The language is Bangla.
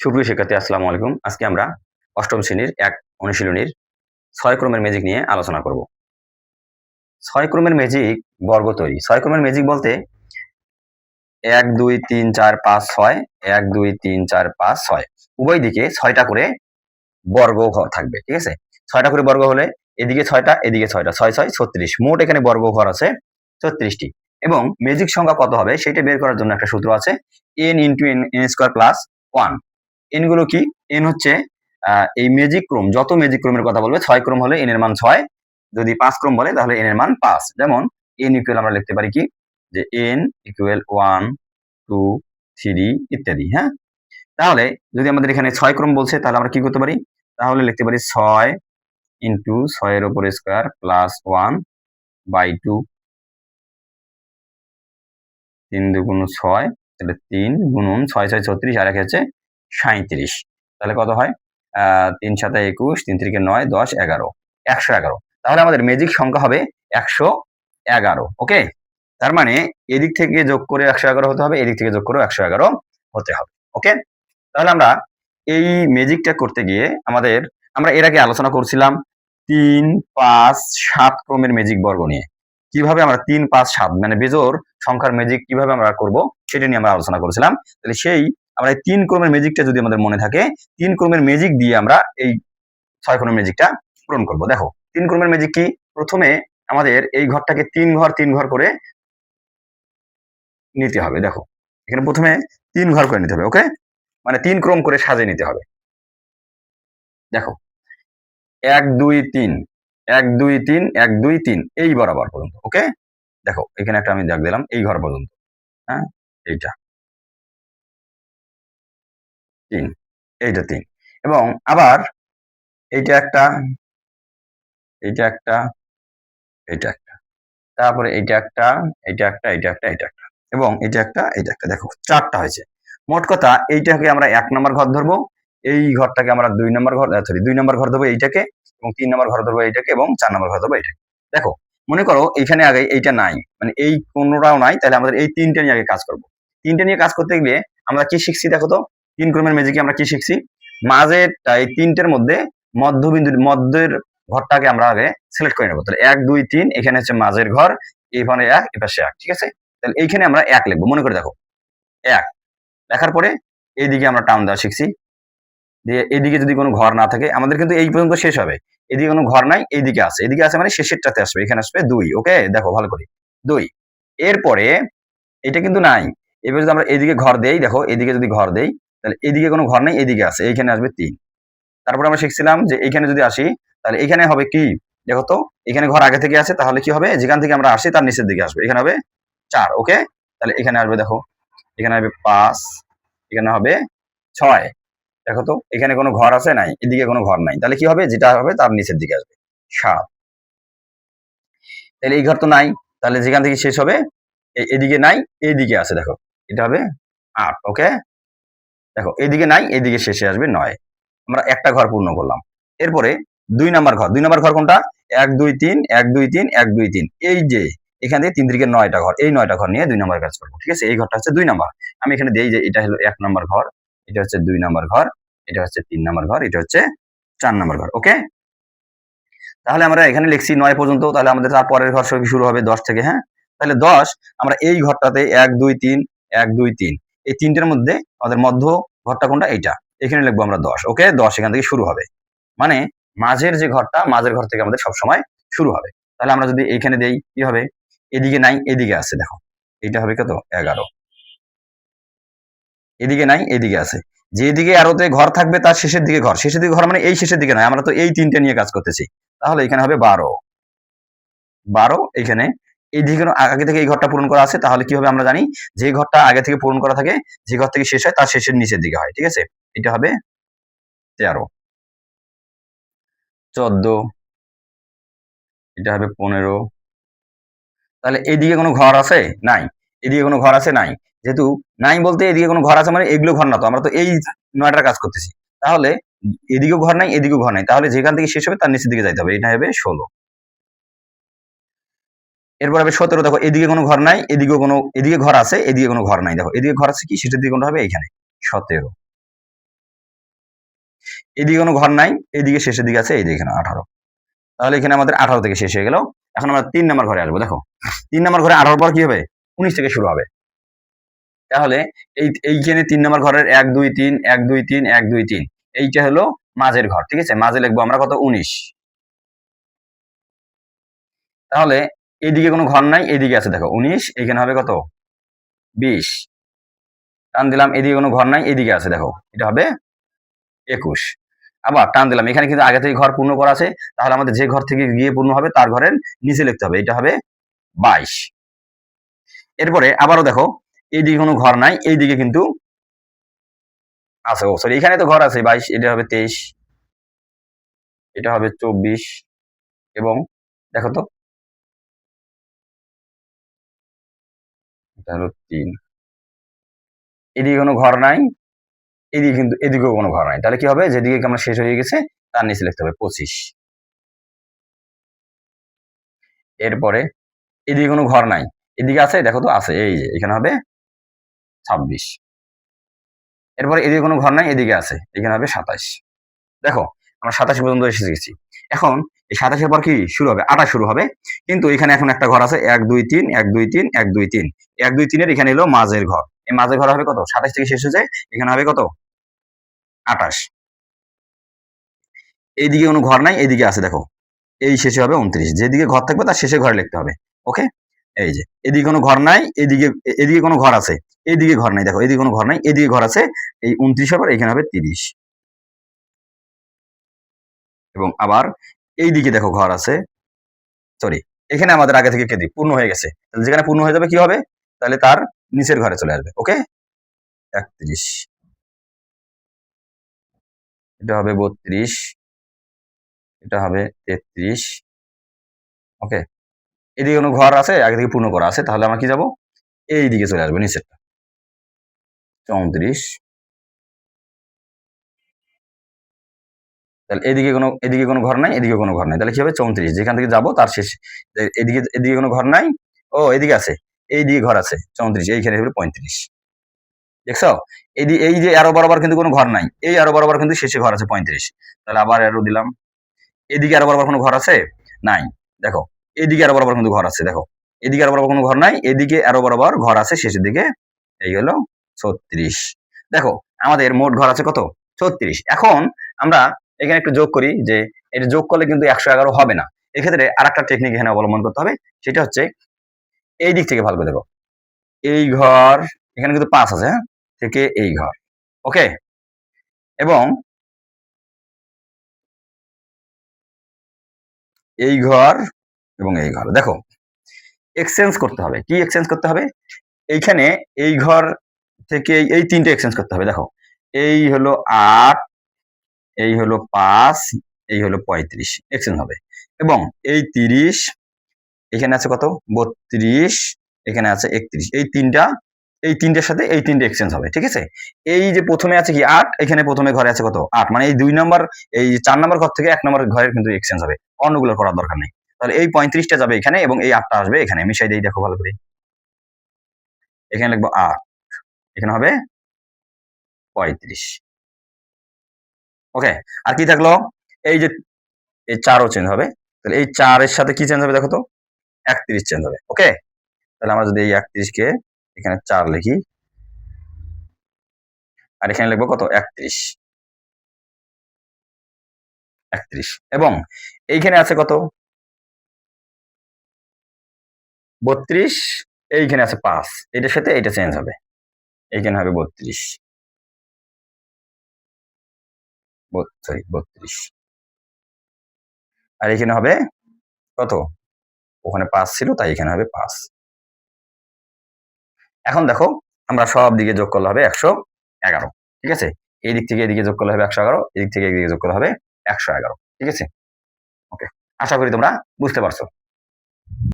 সুপ্রিয় শিক্ষার্থী, আসসালামু আলাইকুম। আজকে আমরা অষ্টম শ্রেণীর এক অনুশীলনীর ৬ ক্রমের ম্যাজিক নিয়ে আলোচনা করব। ৬ ক্রমের ম্যাজিক বর্গ তৈরি। ৬ ক্রমের ম্যাজিক বলতে ১, ২, ৩, ৪, ৫, ৬, ১, ২, ৩, ৪, ৫, ৬ উভয় দিকে ৬টা করে বর্গ ঘর থাকবে। ঠিক আছে? ৬টা করে বর্গ হলে এদিকে ৬টা, এদিকে ৬টা, ৬, ৬, ৩৬। মোট এখানে বর্গ ঘর আছে ৩৬টি। এবং ম্যাজিক সংখ্যা কত হবে সেটা বের করার জন্য একটা সূত্র আছে, n × n square plus 1। N গুলো কি? এন হচ্ছে এই ম্যাজিক ক্রম, যত ম্যাজিক ক্রমের কথা বলবে, ৬ ক্রম হলে এন এর মান ৬, যদি ৫ ক্রম বলে তাহলে এন এর মান ৫। যেমন এন ইকুয়াল আমরা লিখতে পারি কি, যে এন ইকুয়াল 1, 2, 3 ইত্যাদি। হ্যাঁ, তাহলে যদি আমাদের এখানে ৬ ক্রম বলছে তাহলে আমরা কি করতে পারি, তাহলে লিখতে পারি ৬ ইন্টু ৬ এর উপর স্কয়ার প্লাস 1/2, ৩ দুগুণ ৬, তাহলে ৩ গুণন ৬, ৬, ৩৬, আর এক হচ্ছে ৩৭। তাহলে কত হয়? ৩ 7 ২১, ৩ ৩ ৯, ১০, ১১, ১১১। তাহলে আমাদের ম্যাজিক সংখ্যা হবে ১১১। ওকে, তার মানে এদিক থেকে যোগ করে ১১১ হতে হবে, এদিক থেকে যোগ করে ১১১ হতে হবে। ওকে, তাহলে আমরা এই ম্যাজিকটা করতে গিয়ে আমরা এর আগে আলোচনা করছিলাম ৩, ৫, ৭ ক্রমের ম্যাজিক বর্গ নিয়ে। কিভাবে আমরা ৩, ৫, ৭ মানে বেজোড় সংখ্যার ম্যাজিক কিভাবে আমরা করব সেটা নিয়ে আমরা আলোচনা করেছিলাম। তাহলে আমরা এই ৩ ক্রমের ম্যাজিকটা যদি আমাদের মনে থাকে, ৩ ক্রমের ম্যাজিক দিয়ে আমরা এই ৬ ক্রমের ম্যাজিকটা পূরণ করব। দেখো ৩ ক্রমের ম্যাজিক কি, প্রথমে আমাদের এই ঘরটাকে ৩ ঘর ৩ ঘর করে নিতে হবে। দেখো এখানে প্রথমে ৩ ঘর করে নিতে হবে। ওকে, মানে ৩ ক্রম করে সাজিয়ে নিতে হবে। দেখো ১ ২ ৩, ১ ২ ৩, ১ ২ ৩ এই বরাবর পর্যন্ত। ওকে, দেখো এখানে একটা আমি দাগ দিলাম এই ঘর পর্যন্ত। হ্যাঁ, এইটা ৩, এইটা ৩, এবং আবার এইটা একটা, এইটা একটা, এইটা একটা, তারপরে এইটা একটা, এইটা একটা, এইটা একটা, এইটা একটা, এবং এটা একটা, এইটা একটা। দেখো ৪টা হয়েছে। মোট কথা এইটাকে আমরা ১ নম্বর ঘর ধরবো, এই ঘরটাকে আমরা ২ নম্বর ঘর, সরি ২ নম্বর ঘর ধরবো এইটাকে, এবং ৩ নম্বর ঘর ধরবো এইটাকে, এবং ৪ নম্বর ঘর ধরবো এইটাকে। দেখো মনে করো এইখানে আগে এইটা নাই, মানে এই কোনোটাও নাই, তাহলে আমাদের এই ৩টা নিয়ে আগে কাজ করব। ৩টা নিয়ে কাজ করতে গেলে আমরা কি শিখছি দেখো তো, ৩ ক্রমের ম্যাজিকে আমরা কি শিখছি, মাঝেরটা এই ৩টের মধ্যে মধ্যের ঘরটাকে আমরা আগে সিলেক্ট করে নেবো। তাহলে ১ ২ ৩ এখানে হচ্ছে মাঝের ঘর, এখানে ১, এপাশে ১। ঠিক আছে, তাহলে এইখানে আমরা ১ লিখবো। মনে করে দেখো ১ লেখার পরে এইদিকে আমরা টান দেওয়া শিখছি, দিয়ে এদিকে যদি কোনো ঘর না থাকে, আমাদের কিন্তু এই পর্যন্ত শেষ হবে, এদিকে কোনো ঘর নাই, এইদিকে আছে, এদিকে আছে মানে শেষেরটাতে আসবে, এখানে আসবে ২। ওকে, দেখো ভালো করে ২। এরপরে এটা কিন্তু নাই, এবার যদি আমরা এদিকে ঘর দেই, দেখো এদিকে যদি ঘর দেই, তাহলে এদিকে কোনো ঘর নাই, এদিকে আছে, এইখানে আসবে ৩। তারপরে আমরা শিখছিলাম যে এইখানে যদি আসি তাহলে এখানে হবে কি, দেখো তো এখানে ঘর আগে থেকে আছে, তাহলে কি হবে, যেখান থেকে আমরা আসি তার নিচের দিকে আসবে, এখানে হবে ৪। ওকে, তাহলে এখানে আসবে, দেখো এখানে হবে ৫, এখানে হবে ৬। দেখো তো এখানে কোনো ঘর আছে নাই, এদিকে কোনো ঘর নাই, তাহলে কি হবে, যেটা হবে তার নিচের দিকে আসবে ৭। তাহলে এই ঘর তো নাই, তাহলে যেখান থেকে শেষ হবে এদিকে নাই, এইদিকে আছে, দেখো এটা হবে ৮। ওকে, দেখো এদিকে নাই, এদিকে শেষে আসবে ৯। আমরা একটা ঘর পূর্ণ করলাম। এরপরে ২ নাম্বার ঘর, ২ নাম্বার ঘর কোনটা, ১ ২ ৩, ১ ২ ৩, ১ ২ ৩, এই যে এখান থেকে ৩ থেকে ৯টা ঘর, এই ৯টা ঘর নিয়ে ২ নাম্বার কাজ করবো। ঠিক আছে, এই ঘরটা হচ্ছে ২ নাম্বার। আমি এখানে দেই যে এটা হলো ১ নাম্বার ঘর, এটা হচ্ছে ২ নাম্বার ঘর, এটা হচ্ছে ৩ নাম্বার ঘর, এটা হচ্ছে ৪ নাম্বার ঘর। ওকে, তাহলে আমরা এখানে লিখছি ৯ পর্যন্ত, তাহলে আমাদের তারপরের ঘর শুরু হবে ১০ থেকে। হ্যাঁ, তাহলে ১০ আমরা এই ঘরটাতে ১ ২ ৩, ১ ২ ৩, এই তিনটার মধ্যে আমাদের মধ্য ঘরটা কোনটা, এইটা, এখানে লিখবো আমরা ১০। ওকে, ১০ এখান থেকে শুরু হবে, মানে মাঝের যে ঘরটা, মাঝের ঘর থেকে আমাদের সবসময় শুরু হবে। তাহলে আমরা যদি এইখানে দেই কি হবে, এদিকে নাই, এদিকে আছে, দেখো এটা হবে কত, ১১। এদিকে নাই, এদিকে আছে, যেদিকে আরোতে ঘর থাকবে তার শেষের দিকে ঘর, শেষের দিকে ঘর মানে এই শেষের দিকে নয়, আমরা তো এই ৩টে নিয়ে কাজ করতেছি, তাহলে এখানে হবে ১২। ১২ এখানে এইদিকে আগে থেকে এই ঘরটা পূরণ করা আছে, তাহলে কি হবে আমরা জানি, যে ঘরটা আগে থেকে পূরণ করা থাকে, যে ঘর থেকে শেষ হয় তার শেষের নিচের দিকে হয়। ঠিক আছে, এটা হবে ১৩, ১৪, এটা হবে ১৫। তাহলে এইদিকে কোনো ঘর আছে নাই, এদিকে কোনো ঘর আছে নাই, যেহেতু নাই বলতে এদিকে কোনো ঘর আছে মানে এগুলো ঘর না, তো আমরা তো এই ৯টার কাজ করতেছি, তাহলে এদিকেও ঘর নাই, এদিকেও ঘর নাই, তাহলে যেখান থেকে শেষ হবে তার নিচের দিকে যাইতে হবে, এটা হবে ১৬। এরপর হবে ১৭। দেখো এদিকে কোনো ঘর নাই, এদিকে এদিকে ঘর আছে, এদিকে কোনো ঘর নাই, দেখো এদিকে ঘর আছে কি, সেটার দিকে কোনটা হবে, এইখানে ১৭। এদিকে কোনো ঘর নাই, এইদিকে শেষের দিকে আছে, এই দেখেন 18। তাহলে এখানে আমাদের 18 থেকে শেষ হয়ে গেল। এখন আমরা 3 নম্বর ঘরে আসবো। দেখো 3 নম্বর ঘরে 18 পর কি হবে, 19 থেকে শুরু হবে। তাহলে এইখানে 3 নম্বর ঘরের 1 2 3 1 2 3 1 2 3 এইটা হলো মাঝের ঘর, ঠিক আছে। মাঝে লিখবো আমরা কত, 19। তাহলে এইদিকে কোনো ঘর নাই, এইদিকে আছে দেখো 19, এখানে হবে কত, 20। টান দিলাম, এদিকে কোনো ঘর নাই, এইদিকে আছে দেখো, এটা হবে 21। আবার টান দিলাম, এখানে কিন্তু আগে থেকে ঘর পূর্ণ করা আছে, তাহলে আমাদের যে ঘর থেকে গিয়ে পূর্ণ হবে তার ঘরের নিচে লিখতে হবে, এটা হবে 22। এরপরে আবারও দেখো, এইদিকে কোনো ঘর নাই, এইদিকে কিন্তু আছে, ও সরি, এখানে তো ঘর আছে 22, এটা হবে 23, এটা হবে 24, এবং দেখো তো এটা হলো 3। এদিকে কোনো ঘর নাই, এদিকে কিন্তু এদিকেও কোনো ঘর নাই, তাহলে কি হবে, যেদিকে আমরা শেষ হয়ে গেছে তার নিচে লিখতে হবে 25। এরপরে এদিকে কোনো ঘর নাই, এদিকে আছে দেখো তো, আছে, এই যে এখানে হবে 26। এরপরে এদিকে কোনো ঘর নাই, এদিকে আছে, এখানে হবে 27। দেখো আমরা 27 পর্যন্ত এসে গেছি। এখন এই 27-এর পর কি শুরু হবে, 28 শুরু হবে। কিন্তু এখানে এখন একটা ঘর আছে 1 2 3 1 2 3 1 2 3 1 2 3 এর এখানে এলো মাঝের ঘর। এই মাঝের ঘর হবে কত, 27 থেকে শেষ হয়ে যায়, এখানে হবে কত, 28। এইদিকে কোনো ঘর নাই, এইদিকে আছে দেখো, এই শেষে হবে 29। যেদিকে ঘর থাকবে তার শেষে ঘরে লিখতে হবে। ওকে, এই যে এদিকে কোনো ঘর নাই, এদিকে কোনো ঘর আছে, এইদিকে ঘর নাই, দেখো এদিকে কোনো ঘর নাই, এদিকে ঘর আছে, এই 29 এর পর এখানে হবে 30। এবং আবার এইদিকে দেখো ঘর আছে, সরি, এখানে আমাদের আগে থেকে কেদি পূর্ণ হয়ে গেছে, তাহলে যেখানে পূর্ণ হয়ে যাবে কি হবে, তাহলে তার নিচের ঘরে চলে আসবে। ওকে, 31, এটা হবে 32, এটা হবে 33। ওকে, এদিকে কোনো ঘর আছে আগে থেকে পূর্ণ করা আছে, তাহলে আমরা কি যাব, এই দিকে চলে আসবো নিচেরটা, 34। তাহলে এদিকে কোনো ঘর নাই, এদিকে কোনো ঘর নাই, তাহলে কি হবে 34, যেখান থেকে যাবো তার শেষ, এদিকে কোনো ঘর নাই, ও এদিকে আছে, এইদিকে ঘর আছে 34, এইখানে হলো 35। দেখছো, এই যে আরো বরাবর কিন্তু কোনো ঘর নাই, এই আরো বরাবর কিন্তু শেষে ঘর আছে 35। তাহলে আবার অ্যারো দিলাম, এদিকে আরো বরাবর কোনো ঘর আছে, নাই, দেখো এদিকে আরো বরাবর কিন্তু ঘর আছে, দেখো এদিকে আরো বরাবর কোনো ঘর নাই, এদিকে আরো বরাবর ঘর আছে শেষের দিকে, এই হলো 36। দেখো আমাদের মোট ঘর আছে কত, 36। এখন আমরা এখানে একটু যোগ করি, যে এটা যোগ করলে কিন্তু 111 হবে না। এক্ষেত্রে আর একটা টেকনিক এখানে অবলম্বন করতে হবে, সেটা হচ্ছে এই দিক থেকে ভালো করে দেখো, এই ঘর এখানে কিন্তু 5 আছে, হ্যাঁ, থেকে এই ঘর। ওকে, এবং এই ঘর এবং এই ঘর, দেখো এক্সচেঞ্জ করতে হবে। কি এক্সচেঞ্জ করতে হবে, এইখানে এই ঘর থেকে এই তিনটে এক্সচেঞ্জ করতে হবে। দেখো এই হলো 8, এই হলো 5, এই হলো 35, এক্সচেঞ্জ হবে। এবং এই 30, এখানে আছে কত, 32, এখানে আছে 31, এই তিনটার সাথে এই তিনটে এক্সচেঞ্জ হবে, ঠিক আছে। এই যে প্রথমে আছে কি 8, এখানে প্রথমে ঘরে আছে কত, 8, মানে এই 2 নম্বর, এই 4 নম্বর ঘর থেকে 1 নম্বর ঘরের কিন্তু এক্সচেঞ্জ হবে, অন্যগুলো করার দরকার নেই। তাহলে এই 35টা যাবে এখানে, এবং এই 8টা আসবে এখানে, মিশাই দিই, দেখো ভালো করে, এখানে লিখবো 8, এখানে হবে 35। ওকে, আর কি থাকলো, এই যে এই 4ও চেঞ্জ হবে, তাহলে এই 4 এর সাথে কি চেঞ্জ হবে দেখো তো, 31 চেঞ্জ হবে। ওকে, তাহলে আমরা যদি এই 31 কে এখানে 4 লিখি, আর এখানে লিখবো কত, 31, এবং এইখানে আছে কত, 32, এইখানে আছে 5, এটার সাথে এটা চেঞ্জ হবে, এইখানে হবে 32, সরি 32, আর এখানে হবে কত, ওখানে 5 ছিল তাই এখানে হবে 5। এখন দেখো আমরা সব দিকে যোগ করলে হবে 111, ঠিক আছে। এই দিক থেকে এদিকে যোগ করলে হবে 111, এদিক থেকে এদিকে যোগ করলে হবে 111, ঠিক আছে। ওকে, আশা করি তোমরা বুঝতে পারছো।